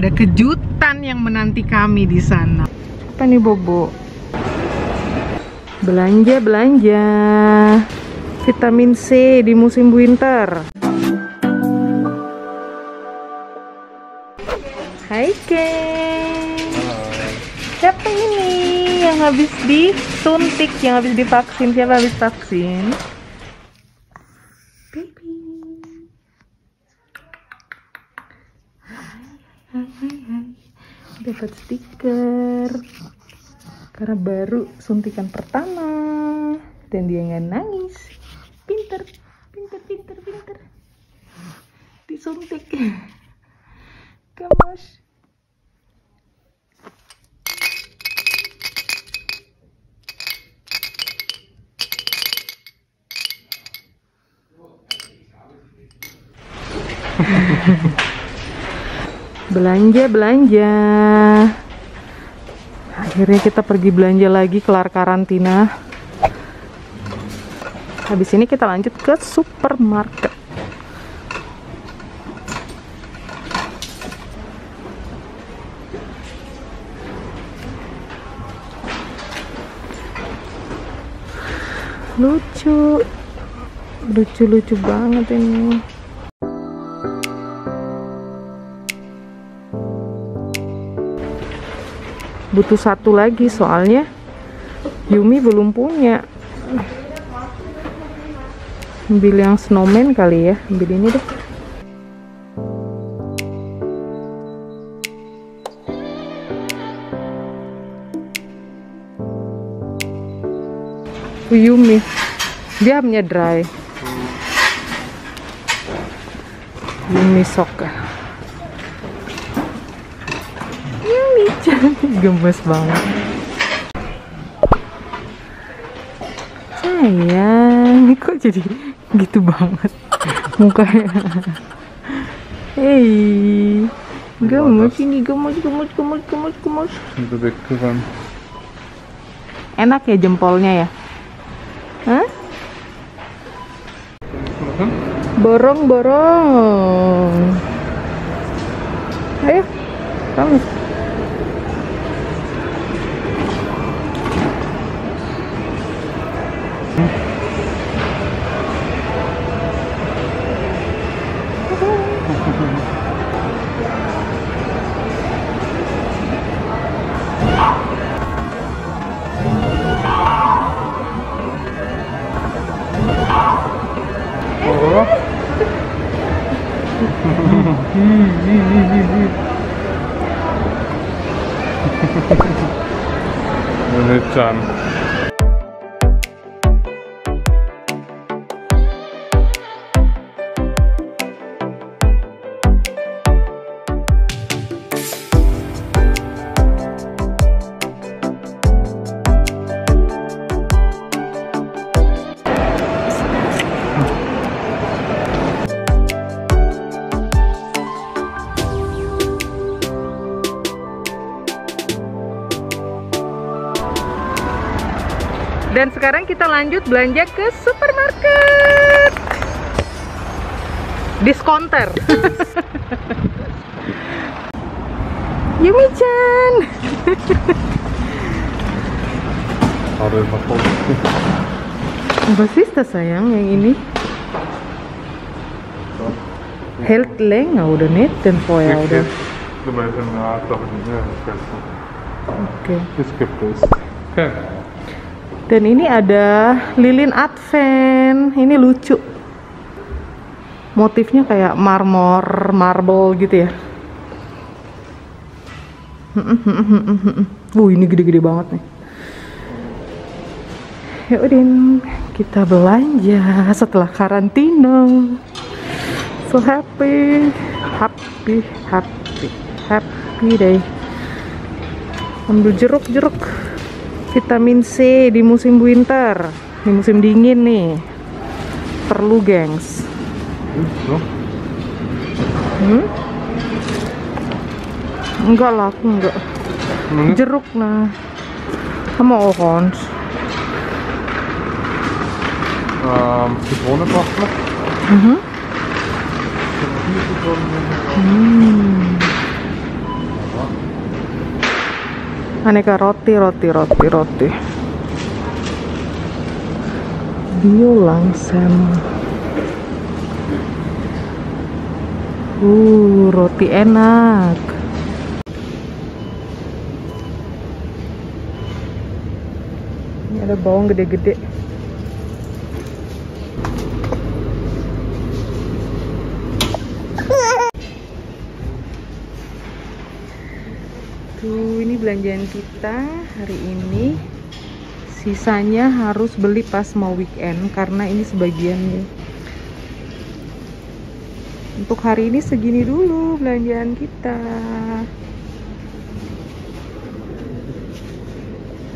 Ada kejutan yang menanti kami di sana. Apa nih Bobo? Belanja vitamin C di musim winter. Hai Ken. Siapa ini yang habis disuntik, yang habis divaksin? Siapa habis vaksin? Baby. Hai. Dapat stiker karena baru suntikan pertama dan dia nggak nangis. Pinter disuntik. Gemes. Belanja. Akhirnya kita pergi belanja lagi, kelar karantina. Habis ini kita lanjut ke supermarket. Lucu banget ini. Butuh satu lagi soalnya Yumi belum punya. Ambil yang snowman kali ya, ambil ini deh. Yumi dia punya dry. Yumi sok. Gemes banget. Sayang, kok jadi gitu banget mukanya. Hei, gemes ini, gemes. Enak ya jempolnya ya? Hah? Borong. Ayo, kamu. Menecam. Dan sekarang kita lanjut belanja ke supermarket. Discounter. Yumi-chan. Basista sayang yang ini. Helt länge udah neten får jag udah. Oke. Dan ini ada lilin advent. Ini lucu. Motifnya kayak marble gitu ya. Ini gede-gede banget nih. Yaudah, kita belanja setelah karantina. So happy deh. Ambil jeruk vitamin C di musim winter, di musim dingin nih. Perlu, gengs. Enggak lah, aku enggak. Jeruk nah. Sama orange. Zitronenwafel. Aneka roti. Bio langsam. Roti enak. Ini ada bawang gede-gede. Tuh, ini belanjaan kita hari ini. Sisanya harus beli pas mau weekend karena ini sebagian nih. Untuk hari ini segini dulu belanjaan kita.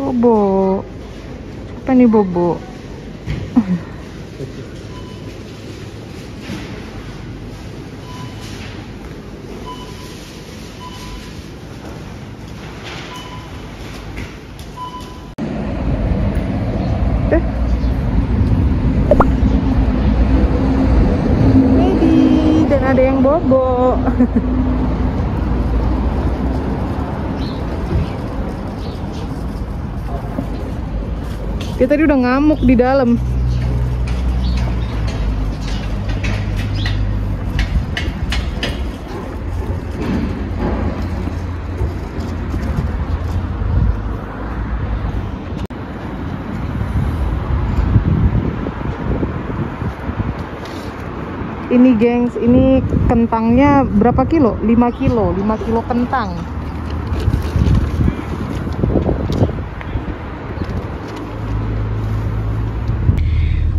Bobo. Apa nih Bobo? Dan ada yang bobo. Dia tadi udah ngamuk di dalam. Ini gengs, ini kentangnya berapa kilo? 5 kilo kentang.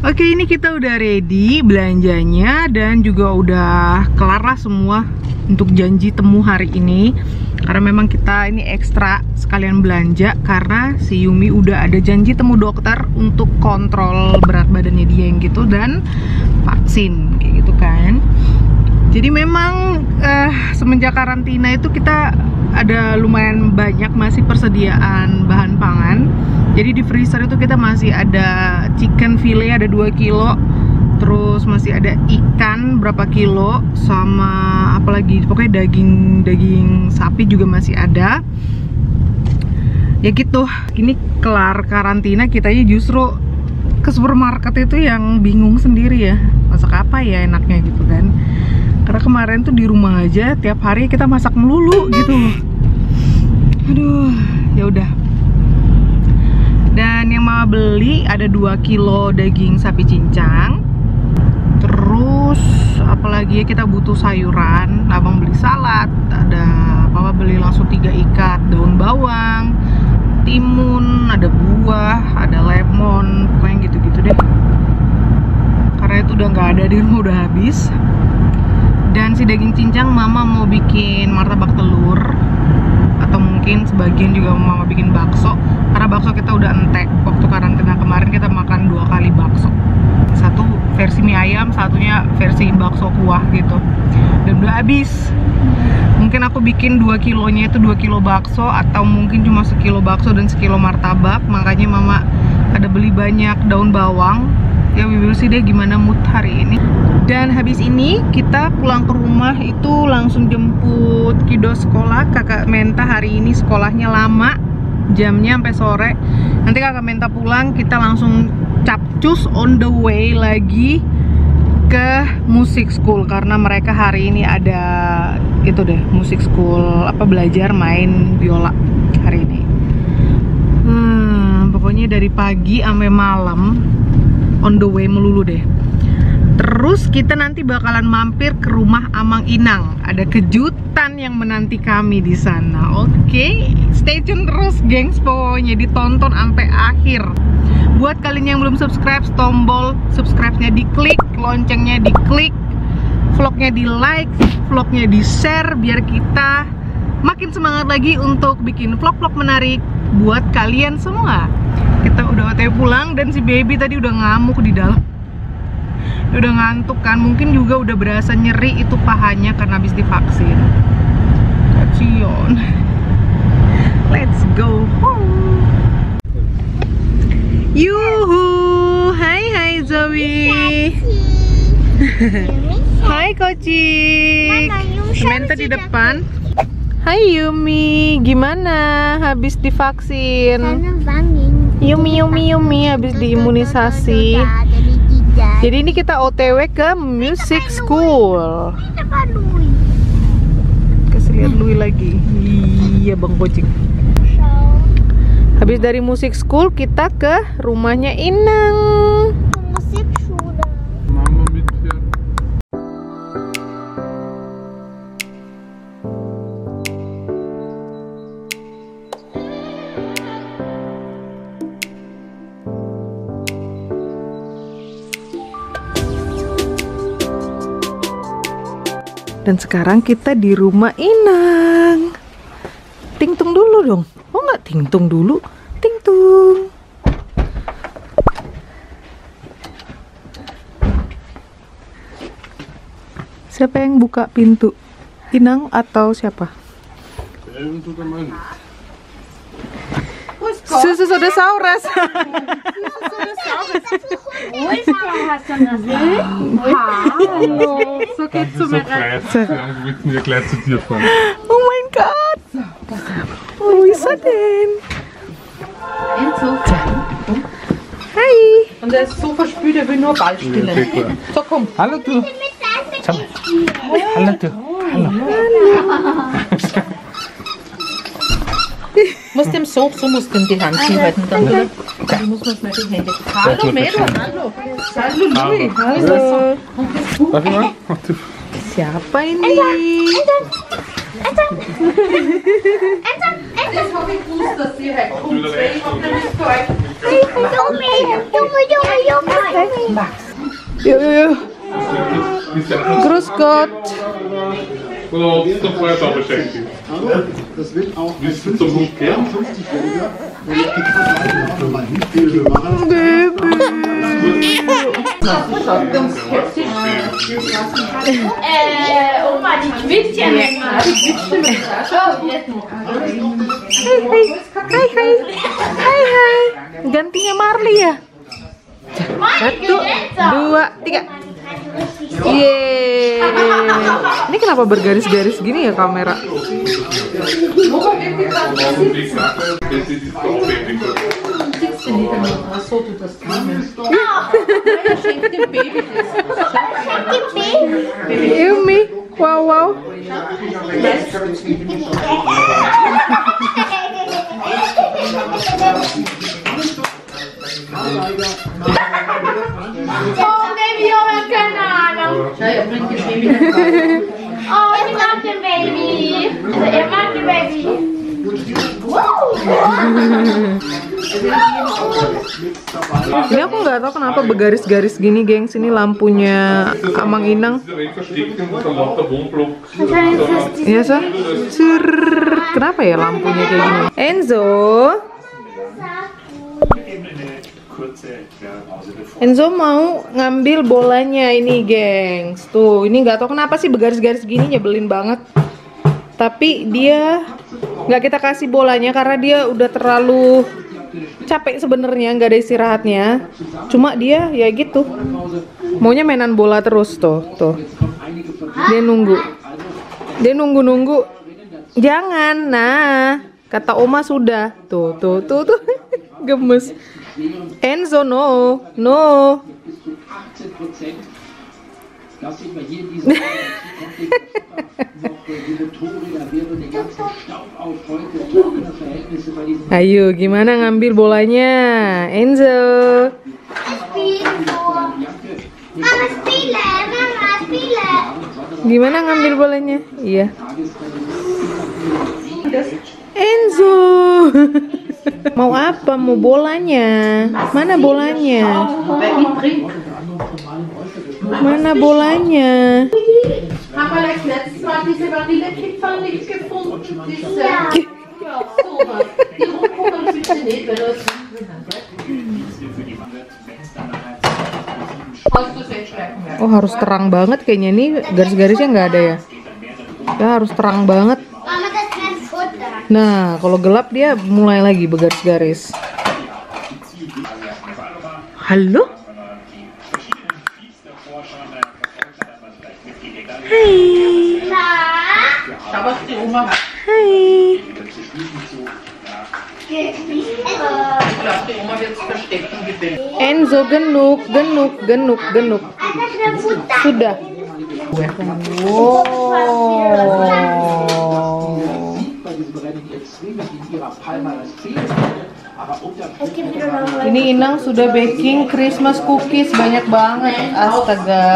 Oke, ini kita udah ready belanjanya dan juga udah kelar lah semua untuk janji temu hari ini. Karena memang kita ini ekstra sekalian belanja karena si Yumi udah ada janji temu dokter untuk kontrol berat badannya dia yang gitu dan vaksin kayak gitu kan. Jadi memang semenjak karantina itu kita ada lumayan banyak masih persediaan bahan pangan. Jadi di freezer itu kita masih ada chicken fillet ada 2 kilo. Terus masih ada ikan berapa kilo, sama apalagi pokoknya daging sapi juga masih ada. Ya gitu. Ini kelar karantina kitanya justru ke supermarket itu yang bingung sendiri ya. Masak apa ya enaknya gitu kan. Karena kemarin tuh di rumah aja tiap hari kita masak melulu gitu. Aduh, ya udah. Dan yang mau beli ada 2 kilo daging sapi cincang. Terus apalagi ya, kita butuh sayuran. Abang beli salad, ada papa beli langsung 3 ikat daun bawang, timun, ada buah, ada lemon, pokoknya gitu-gitu deh. Karena itu udah nggak ada di rumah, udah habis. Dan si daging cincang mama mau bikin martabak telur, atau mungkin sebagian juga mama bikin bakso. Karena bakso kita udah entek. Waktu karantina kemarin kita makan 2 kali bakso. Satu versi mie ayam, satunya versi bakso kuah gitu. Dan udah habis. Mungkin aku bikin 2 kilonya itu 2 kilo bakso, atau mungkin cuma sekilo bakso dan sekilo martabak. Makanya mama ada beli banyak daun bawang. Ya we will see deh gimana mood hari ini. Dan habis ini kita pulang ke rumah itu langsung jemput Kido sekolah. Kakak Menta hari ini sekolahnya lama, jamnya sampai sore. Nanti kakak Menta pulang, kita langsung capcus on the way lagi ke musik school. Karena mereka hari ini ada gitu deh, musik school, apa belajar main biola hari ini. Pokoknya dari pagi sampai malam on the way melulu deh. Terus kita nanti bakalan mampir ke rumah Amang Inang. Ada kejutan yang menanti kami di sana. Oke, stay tune terus, gengs. Pokoknya ditonton sampai akhir. Buat kalian yang belum subscribe, tombol subscribe-nya diklik, loncengnya diklik, vlognya di like, vlognya di share, biar kita makin semangat lagi untuk bikin vlog-vlog menarik buat kalian semua. Kita udah OTW pulang dan si baby tadi udah ngamuk di dalam. Udah ngantuk kan, mungkin juga udah berasa nyeri itu pahanya karena habis divaksin. Kasian. Let's go home. Yuhu, hai Zoe. Hai Koci. Menta di depan. Hai Yumi, gimana habis divaksin? Yumi habis diimunisasi. Jadi ini kita OTW ke music school. Kasih lihat Lui lagi. Iya Bang Kucing. Habis dari music school kita ke rumahnya Inang. Mama mit hier. Dan sekarang kita di rumah Inang. Tingtung dulu dong. Oh nggak tingtung dulu? Tingtung. Siapa yang buka pintu? Inang atau siapa? Susu soda saurus. Hallo, so geht's zu mir rein. Wir müssen ja gleich zu dir fahren. Oh mein Gott. Wo ist er denn? Hi. Und er ist so verspült, er will nur Ball spielen. So komm. Hallo du. Hallo du. Hallo. Muss dem so musst du die Hand hinhalten dann wieder. Dann muss man schnell die Hände. Hallo Mädel, hallo. Hallo Louis, hallo. Darf ich mal? Siapa ini? Das habe ich gewusst, dass sie halt kommt. Ich habe nämlich gefragt. Yuk. Grüß Gott. Oder bist du vorher da beschäftigt? Das wird auch Bist du zum Hof gehen? 50-Jähriger, wenn ich die Karte mal Hilfe machen. Oma, die quitscht ja nicht mal. Die quitscht mit der Schau, jetzt noch. Hai. Gantinya Marley ya? 1, 2, 3. Yeay. Ini kenapa bergaris-garis gini ya kamera? So tut das Carmen. Schenk dem Baby das. Yumi, wow. Oh, Baby, ich habe keine Ahnung. Ja, bring das Baby. Oh, ich mag den Baby. Er mag den Baby. Ini aku nggak tahu kenapa bergaris-garis gini, gengs. Ini lampunya Amang Inang. Iya, Sa? Kenapa ya lampunya kayak gini? Enzo mau ngambil bolanya ini, gengs. Tuh, ini nggak tahu kenapa sih bergaris-garis gini, nyebelin banget. Tapi dia nggak kita kasih bolanya karena dia udah terlalu capek sebenarnya, nggak ada istirahatnya. Cuma dia ya gitu, maunya mainan bola terus tuh. Dia nunggu. Jangan, nah kata Oma sudah. Tuh. Gemes. Enzo, no. Ayo, gimana ngambil bolanya, Enzo? Gimana ngambil bolanya? Iya. Enzo. Mau apa? Mau bolanya? Mana bolanya? Mana bolanya? Haben wir das letzte Mal diese Vanillekipferl nicht gefunden? Diese... Ja, sowas. Die rumgucken bitte nicht, wenn du es Oh, harus terang banget kayaknya nih, garis-garisnya nggak ada ya? Ya harus terang banget. Nah, kalau gelap dia mulai lagi bergaris-garis. Halo? Hai. Aber die Oma Hai. Enzo genuk. Sudah. Wow. Ini Inang sudah baking Christmas cookies banyak banget. Astaga.